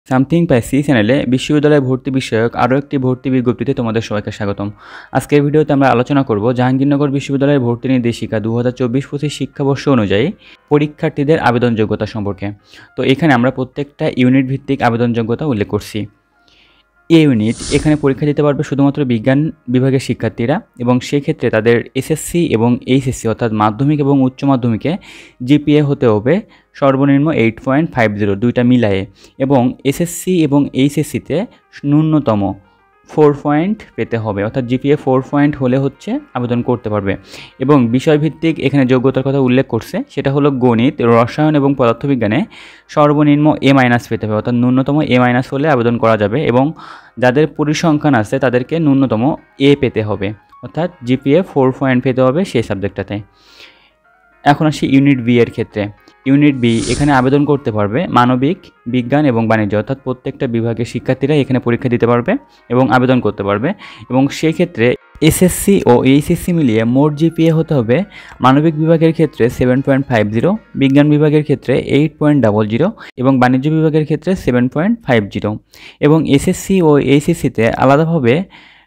Something পাইসি চ্যানেলে বিশ্ববিদ্যালয় ভর্তি বিষয়ক আরও একটি ভর্তি বিজ্ঞপ্তিতে তোমাদের সবাইকে স্বাগতম। আজকের ভিডিওতে আমরা আলোচনা করব জাহাঙ্গীরনগর বিশ্ববিদ্যালয়ের ভর্তি নির্দেশিকা 2024-25 শিক্ষাবর্ষ অনুযায়ী পরীক্ষার্থীদের আবেদন যোগ্যতা সম্পর্কে। তো এখানে আমরা প্রত্যেকটা ইউনিট ভিত্তিক আবেদন যোগ্যতা উল্লেখ করছি। এ ইউনিট এখানে পরীক্ষা দিতে পারবে শুধুমাত্র বিজ্ঞান বিভাগের শিক্ষার্থীরা, এবং সেক্ষেত্রে তাদের এসএসসি এবং এইচএসসি অর্থাৎ মাধ্যমিক এবং উচ্চ মাধ্যমিকে জিপিএ হতে হবে সর্বনিম্ন 8.50 দুইটা মিলায়ে, এবং এসএসসি এবং এইচএসসিতে ন্যূনতম 4 পয়েন্ট পেতে হবে, অর্থাৎ জিপিএ 4 পয়েন্ট হলে হচ্ছে আবেদন করতে পারবে। এবং বিষয়ভিত্তিক এখানে যোগ্যতার কথা উল্লেখ করছে, সেটা হলো গণিত, রসায়ন এবং পদার্থবিজ্ঞানে সর্বনিম্ন এ মাইনাস পেতে হবে, অর্থাৎ ন্যূনতম এ মাইনাস হলে আবেদন করা যাবে, এবং যাদের পরিসংখ্যান আছে তাদেরকে ন্যূনতম এ পেতে হবে, অর্থাৎ জিপিএ 4 পয়েন্ট পেতে হবে সেই সাবজেক্টটাতে। এখন আসি ইউনিট বি এর ক্ষেত্রে। ইউনিট বি এখানে আবেদন করতে পারবে মানবিক, বিজ্ঞান এবং বাণিজ্য, অর্থাৎ প্রত্যেকটা বিভাগের শিক্ষার্থীরা এখানে পরীক্ষা দিতে পারবে এবং আবেদন করতে পারবে। এবং সেই ক্ষেত্রে এসএসসি ও এইচএসসি মিলিয়ে মোট জিপিএ হতে হবে মানবিক বিভাগের ক্ষেত্রে 7.50, বিজ্ঞান বিভাগের ক্ষেত্রে 8.00 এবং বাণিজ্য বিভাগের ক্ষেত্রে 7.50। এবং এসএসসি ও এইচএসসিতে আলাদাভাবে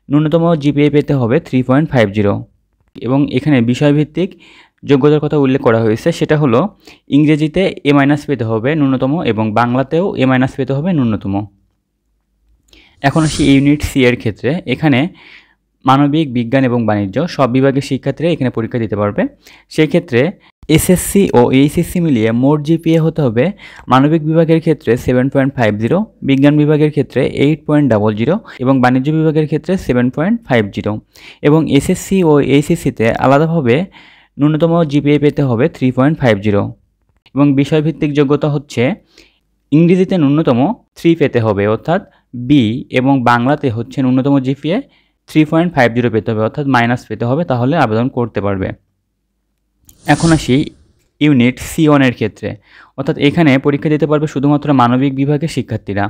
ন্যূনতম জিপিএ পেতে হবে 3.50। এবং এখানে বিষয়ভিত্তিক যোগ্যতার কথা উল্লেখ করা হয়েছে, সেটা হলো ইংরেজিতে এ মাইনাস পেতে হবে ন্যূনতম, এবং বাংলাতেও এ মাইনাস পেতে হবে ন্যূনতম। এখন আসি ইউনিট সি এর ক্ষেত্রে। এখানে মানবিক, বিজ্ঞান এবং বাণিজ্য সব বিভাগের শিক্ষার্থীরা এখানে পরীক্ষা দিতে পারবে। সেই ক্ষেত্রে এসএসসি ও এইচএসসি মিলিয়ে মোট জিপিএ হতে হবে মানবিক বিভাগের ক্ষেত্রে 7.50, বিজ্ঞান বিভাগের ক্ষেত্রে 8.00 এবং বাণিজ্য বিভাগের ক্ষেত্রে 7.50। এবং এসএসসি ও এইচএসসিতে আলাদাভাবে ন্যূনতম জিপিএ পেতে হবে 3.50। এবং বিষয়ভিত্তিক যোগ্যতা হচ্ছে ইংরেজিতে ন্যূনতম 3 পেতে হবে, অর্থাৎ বি, এবং বাংলাতে হচ্ছে ন্যূনতম জিপিএ 3.50 পেতে হবে, অর্থাৎ মাইনাস পেতে হবে, তাহলে আবেদন করতে পারবে। এখন আসি ইউনিট সি1 এর ক্ষেত্রে, অর্থাৎ এখানে পরীক্ষা দিতে পারবে শুধুমাত্র মানবিক বিভাগের শিক্ষার্থীরা।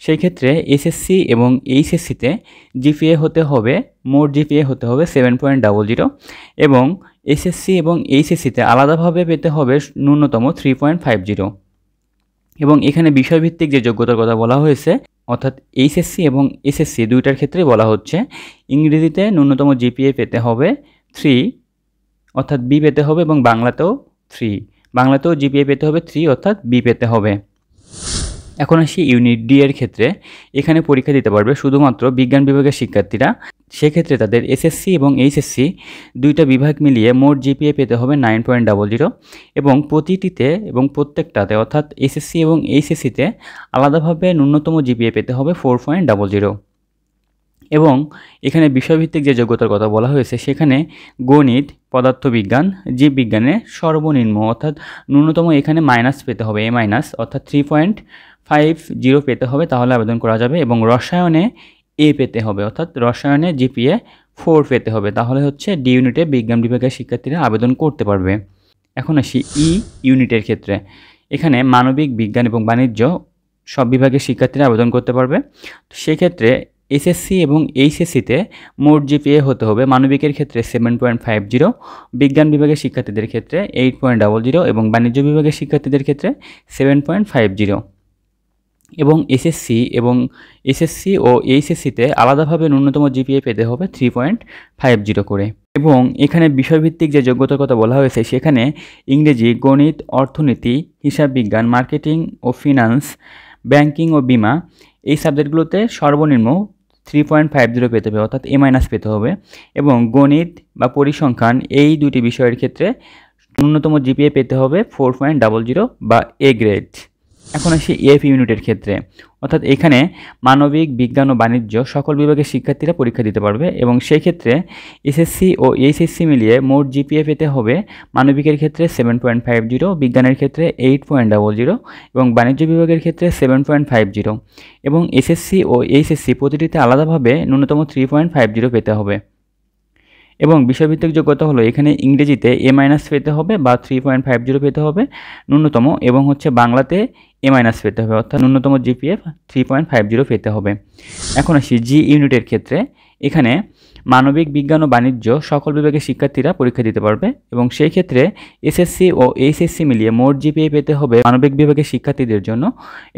সেই ক্ষেত্রে এসএসসি এবং এইচএসসিতে জিপিএ হতে হবে, মোট জিপিএ হতে হবে 7.00, এবং এসএসসি এবং এইচএসসিতে আলাদাভাবে পেতে হবে ন্যূনতম 3.50। এবং এখানে বিষয়ভিত্তিক যে যোগ্যতার কথা বলা হয়েছে, অর্থাৎ এইচএসসি এবং এসএসসি দুইটার ক্ষেত্রে বলা হচ্ছে ইংরেজিতে ন্যূনতম জিপিএ পেতে হবে 3, অর্থাৎ বি পেতে হবে, এবং বাংলাতেও 3, বাংলাতেও জিপিএ পেতে হবে 3, অর্থাৎ বি পেতে হবে। এখন আসি ইউনিট ডি এর ক্ষেত্রে। এখানে পরীক্ষা দিতে পারবে শুধুমাত্র বিজ্ঞান বিভাগের শিক্ষার্থীরা। সেক্ষেত্রে তাদের এসএসসি এবং এইচএসসি দুইটা বিভাগ মিলিয়ে মোট জিপিএ পেতে হবে 9.00, এবং প্রতিটিতে এবং প্রত্যেকটাতে, অর্থাৎ এসএসসি এবং এইচএসসিতে আলাদাভাবে ন্যূনতম জিপিএ পেতে হবে 4.00। এবং এখানে বিষয়ভিত্তিক যে যোগ্যতার কথা বলা হয়েছে, সেখানে গণিত, পদার্থবিজ্ঞান, জীববিজ্ঞানে সর্বনিম্ন, অর্থাৎ ন্যূনতম এখানে মাইনাস পেতে হবে, এ মাইনাস, অর্থাৎ 3.50 পেতে হবে, তাহলে আবেদন করা যাবে। এবং রসায়নে এ পেতে হবে, অর্থাৎ রসায়নে জিপিএ 4 পেতে হবে, তাহলে হচ্ছে ডি ইউনিটে বিজ্ঞান বিভাগের শিক্ষার্থীরা আবেদন করতে পারবে। এখন আসি ই ইউনিটের ক্ষেত্রে। এখানে মানবিক, বিজ্ঞান এবং বাণিজ্য সব বিভাগের শিক্ষার্থীরা আবেদন করতে পারবে। তো সেক্ষেত্রে এসএসসি এবং এইচএসসিতে মোট জিপিএ হতে হবে মানবিকের ক্ষেত্রে 7.50, বিজ্ঞান বিভাগের শিক্ষার্থীদের ক্ষেত্রে 8.00 এবং বাণিজ্য বিভাগের শিক্ষার্থীদের ক্ষেত্রে 7.50। এবং এসএসসি ও এইচএসসিতে আলাদাভাবে ন্যূনতম জিপিএ পেতে হবে 3.50 করে। এবং এখানে বিষয়ভিত্তিক যে যোগ্যতার কথা বলা হয়েছে, সেখানে ইংরেজি, গণিত, অর্থনীতি, হিসাব বিজ্ঞান, মার্কেটিং ও ফিনান্স, ব্যাংকিং ও বিমা এই সাবজেক্টগুলোতে সর্বনিম্ন 3.50 পেতে হবে, অর্থাৎ এ মাইনাস পেতে হবে। এবং গণিত বা পরিসংখ্যান এই দুটি বিষয়ের ক্ষেত্রে ন্যূনতম জিপিএ পেতে হবে 4.00 বা এ গ্রেড। এখন আসি এফ ইউনিটের ক্ষেত্রে, অর্থাৎ এখানে মানবিক, বিজ্ঞান ও বাণিজ্য সকল বিভাগের শিক্ষার্থীরা পরীক্ষা দিতে পারবে। এবং সেই ক্ষেত্রে এসএসসি ও এইচএসসি মিলিয়ে মোট জিপিএ পেতে হবে মানবিকের ক্ষেত্রে 7.50, বিজ্ঞানের ক্ষেত্রে 8.00 এবং বাণিজ্য বিভাগের ক্ষেত্রে 7.50। এবং এসএসসি ও এইচএসসি প্রতিটিতে আলাদাভাবে ন্যূনতম 3.50 পেতে হবে। এবং বিষয়ভিত্তিক যোগ্যতা হলো এখানে ইংরেজিতে এ মাইনাস পেতে হবে বা 3.50 পেতে হবে ন্যূনতম, এবং হচ্ছে বাংলাতে এ মাইনাস পেতে হবে, অর্থাৎ ন্যূনতম জিপিএ 3.50 পেতে হবে। এখন আসি জি ইউনিটের ক্ষেত্রে। এখানে মানবিক বিজ্ঞান ও বাণিজ্য সকল বিভাগের শিক্ষার্থীরা পরীক্ষা দিতে পারবে এবং সেই ক্ষেত্রে এসএসসি ও এইচএসসি মিলিয়ে মোট জিপিএ পেতে হবে মানবিক বিভাগের শিক্ষার্থীদের জন্য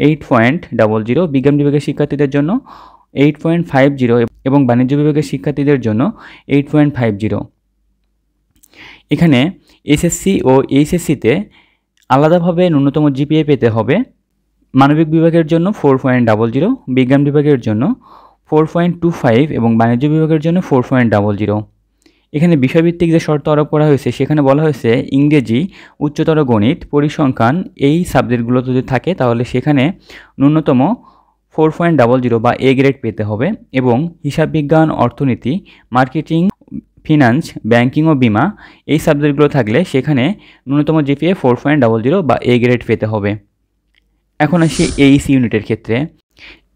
8.00, বিজ্ঞান বিভাগের শিক্ষার্থীদের জন্য 8.50 এবং বাণিজ্য বিভাগের শিক্ষার্থীদের জন্য 8.50। এখানে এসএসসি ও এইচএসসিতে আলাদাভাবে ন্যূনতম জিপিএ পেতে হবে মানবিক বিভাগের জন্য 4.00, বিজ্ঞান বিভাগের জন্য 4.25 এবং বাণিজ্য বিভাগের জন্য 4.00। এখানে বিষয়ভিত্তিক যে শর্ত আরোপ করা হয়েছে সেখানে বলা হয়েছে ইংরেজি, উচ্চতর গণিত, পরিসংখ্যান এই সাবজেক্টগুলো যদি থাকে তাহলে সেখানে ন্যূনতম 4.00 বা এ গ্রেড পেতে হবে এবং হিসাব বিজ্ঞান, অর্থনীতি, মার্কেটিং, ফিনান্স, ব্যাংকিং ও বিমা এই সাবজেক্টগুলো থাকলে সেখানে ন্যূনতম জিপিএ 4.00 বা এ গ্রেড পেতে হবে। এখন আসি এইচ ইউনিটের ক্ষেত্রে।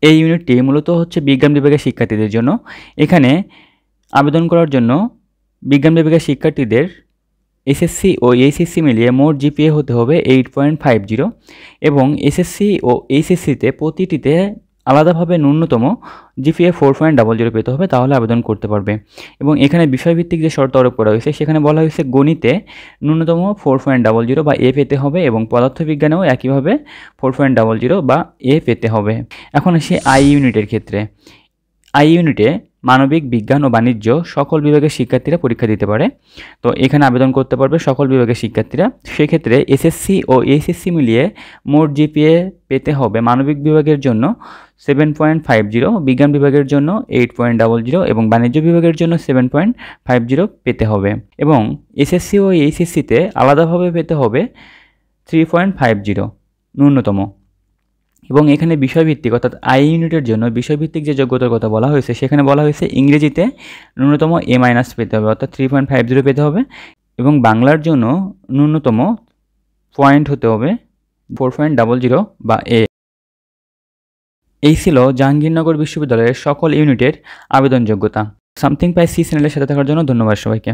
এই ইউনিটটি মূলত হচ্ছে বিজ্ঞান বিভাগের শিক্ষার্থীদের জন্য। এখানে আবেদন করার জন্য বিজ্ঞান বিভাগের শিক্ষার্থীদের এসএসসি ও এইচএসসি মিলিয়ে মোট জিপিএ হতে হবে 8.50 এবং এসএসসি ও এইচএসসিতে প্রতিটিতে আলাদাভাবে ন্যূনতম জিপিএ 4.00 পেতে হবে, তাহলে আবেদন করতে পারবে। এবং এখানে বিষয়ভিত্তিক যে শর্ত আরোপ করা হয়েছে সেখানে বলা হয়েছে গণিতে ন্যূনতম 4.00 বা এ পেতে হবে এবং পদার্থবিজ্ঞানেও একইভাবে 4.00 বা এ পেতে হবে। এখন আসি আই ইউনিটের ক্ষেত্রে। আই ইউনিটে মানবিক বিজ্ঞান ও বাণিজ্য সকল বিভাগের শিক্ষার্থীরা পরীক্ষা দিতে পারে। তো এখানে আবেদন করতে পারবে সকল বিভাগের শিক্ষার্থীরা। সেক্ষেত্রে এসএসসি ও এইচএসসি মিলিয়ে মোট জিপিএ পেতে হবে মানবিক বিভাগের জন্য 7.50, বিজ্ঞান বিভাগের জন্য 8.00 এবং বাণিজ্য বিভাগের জন্য 7.50 পেতে হবে এবং এসএসসি ও এইচএসসিতে আলাদাভাবে পেতে হবে 3.50 ন্যূনতম। এবং এখানে বিষয়ভিত্তিক অর্থাৎ আই ইউনিটের জন্য বিষয়ভিত্তিক যে যোগ্যতার কথা বলা হয়েছে সেখানে বলা হয়েছে ইংরেজিতে ন্যূনতম এ মাইনাস পেতে হবে অর্থাৎ 3.50 পেতে হবে এবং বাংলার জন্য ন্যূনতম পয়েন্ট হতে হবে 4.00 বা এ। এই ছিল জাহাঙ্গীরনগর বিশ্ববিদ্যালয়ের সকল ইউনিটের আবেদন যোগ্যতা। সামথিং পাই সি চ্যানেলের সাথে থাকার জন্য ধন্যবাদ সবাইকে।